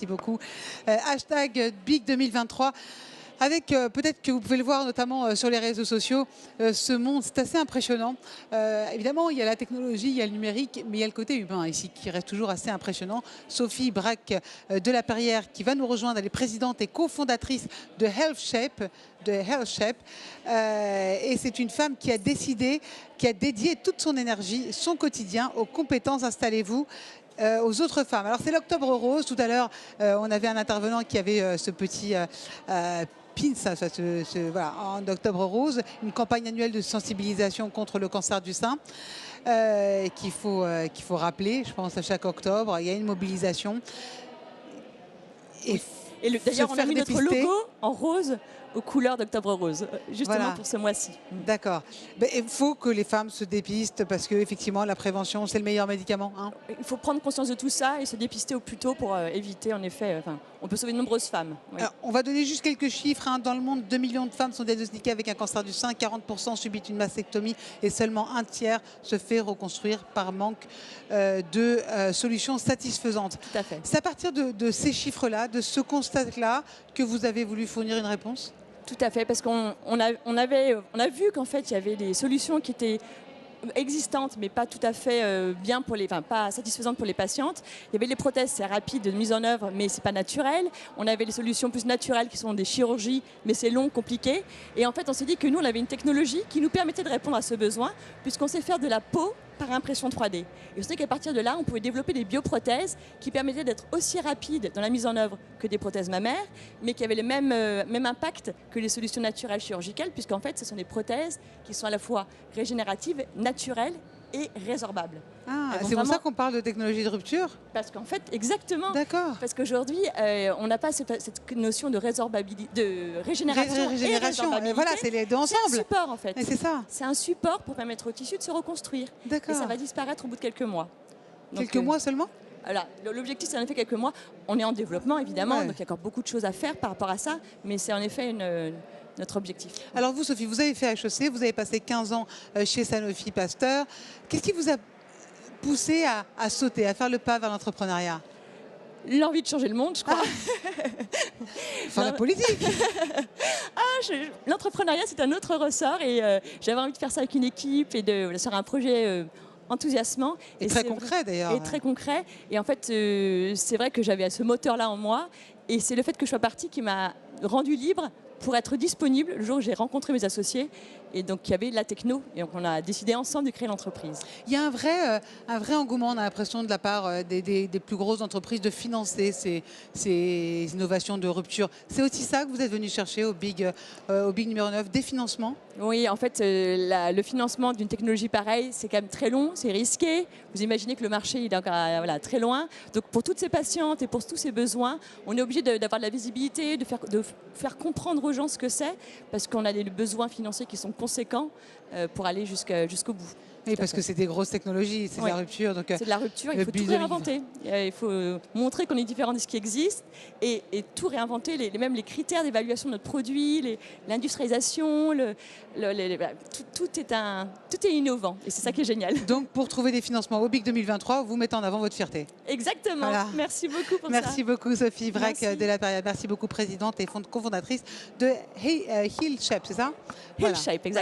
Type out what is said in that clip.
Merci beaucoup. Hashtag Big 2023. Avec, peut-être que vous pouvez le voir notamment sur les réseaux sociaux, ce monde, c'est assez impressionnant. Évidemment, il y a la technologie, il y a le numérique, mais il y a le côté humain ici qui reste toujours assez impressionnant. Sophie Braque de la Perrière qui va nous rejoindre, elle est présidente et cofondatrice de HealthShape. Et c'est une femme qui a décidé, qui a dédié toute son énergie, son quotidien aux compétences, installez-vous, aux autres femmes. Alors c'est l'Octobre Rose. Tout à l'heure, on avait un intervenant qui avait ce petit pins, voilà, en Octobre Rose, une campagne annuelle de sensibilisation contre le cancer du sein qu'il faut rappeler, je pense, à chaque octobre. Il y a une mobilisation. Et d'ailleurs, on a mis notre logo en rose aux couleurs d'Octobre Rose, justement voilà. Pour ce mois-ci. D'accord. Il faut que les femmes se dépistent parce qu'effectivement, la prévention, c'est le meilleur médicament. Hein. Il faut prendre conscience de tout ça et se dépister au plus tôt pour éviter, en effet, on peut sauver de nombreuses femmes. Oui. Alors, on va donner juste quelques chiffres. Hein. Dans le monde, 2 millions de femmes sont diagnostiquées avec un cancer du sein, 40% subissent une mastectomie et seulement un tiers se fait reconstruire par manque de solutions satisfaisantes. Tout à fait. C'est à partir de ces chiffres-là, de ce constat-là, que vous avez voulu fournir une réponse ? Tout à fait, parce qu'on a vu qu'en fait, il y avait des solutions qui étaient existantes, mais pas tout à fait bien pour pas satisfaisantes pour les patientes. Il y avait les prothèses, c'est rapide de mise en œuvre, mais c'est pas naturel. On avait les solutions plus naturelles qui sont des chirurgies, mais c'est long, compliqué. Et en fait, on s'est dit que nous, on avait une technologie qui nous permettait de répondre à ce besoin, puisqu'on sait faire de la peau par impression 3D. Et on sait qu'à partir de là, on pouvait développer des bioprothèses qui permettaient d'être aussi rapides dans la mise en œuvre que des prothèses mammaires, mais qui avaient le même impact que les solutions naturelles chirurgicales, puisqu'en fait, ce sont des prothèses qui sont à la fois régénératives, naturelles et résorbables. Ah, c'est pour ça qu'on parle de technologie de rupture ? Parce qu'en fait, exactement. D'accord. Parce qu'aujourd'hui, on n'a pas cette notion de résorbabilité, de régénération et résorbabilité. Voilà, c'est les deux ensemble. C'est un support, en fait. C'est ça. C'est un support pour permettre au tissu de se reconstruire. D'accord. Et ça va disparaître au bout de quelques mois. Quelques mois seulement ? Voilà, l'objectif, c'est en effet quelques mois. On est en développement, évidemment, donc il y a encore beaucoup de choses à faire par rapport à ça, mais c'est en effet notre objectif. Alors vous, Sophie, vous avez fait HEC, vous avez passé 15 ans chez Sanofi Pasteur. Qu'est-ce qui vous a poussé à sauter, à faire le pas vers l'entrepreneuriat ? L'envie de changer le monde, je crois. Enfin, la politique. L'entrepreneuriat, c'est un autre ressort et j'avais envie de faire ça avec une équipe et de faire un projet enthousiasmant. Et très concret d'ailleurs. Et très concret. Et en fait, c'est vrai que j'avais ce moteur-là en moi et c'est le fait que je sois partie qui m'a rendu libre pour être disponible le jour où j'ai rencontré mes associés et donc il y avait la techno et donc on a décidé ensemble de créer l'entreprise. Il y a un vrai engouement, on a l'impression de la part des plus grosses entreprises de financer ces innovations de rupture. C'est aussi ça que vous êtes venu chercher au Big numéro 9, des financements ? Oui, en fait, le financement d'une technologie pareille, c'est quand même très long, c'est risqué. Vous imaginez que le marché il est encore très loin. Donc pour toutes ces patientes et pour tous ces besoins, on est obligé d'avoir de la visibilité, de faire comprendre aux gens ce que c'est, parce qu'on a des besoins financiers qui sont conséquents pour aller jusqu'au bout. Oui, parce que c'est des grosses technologies, c'est de la rupture. C'est de la rupture, il faut tout réinventer. Il faut montrer qu'on est différent de ce qui existe et tout réinventer, même les critères d'évaluation de notre produit, l'industrialisation, tout est innovant et c'est ça qui est génial. Donc pour trouver des financements au Big 2023, vous mettez en avant votre fierté. Exactement, voilà. Merci beaucoup pour ça. Merci beaucoup Sophie Braque de la Perrière, merci beaucoup présidente et cofondatrice de HealthShape, c'est ça ? HealthShape, exactement.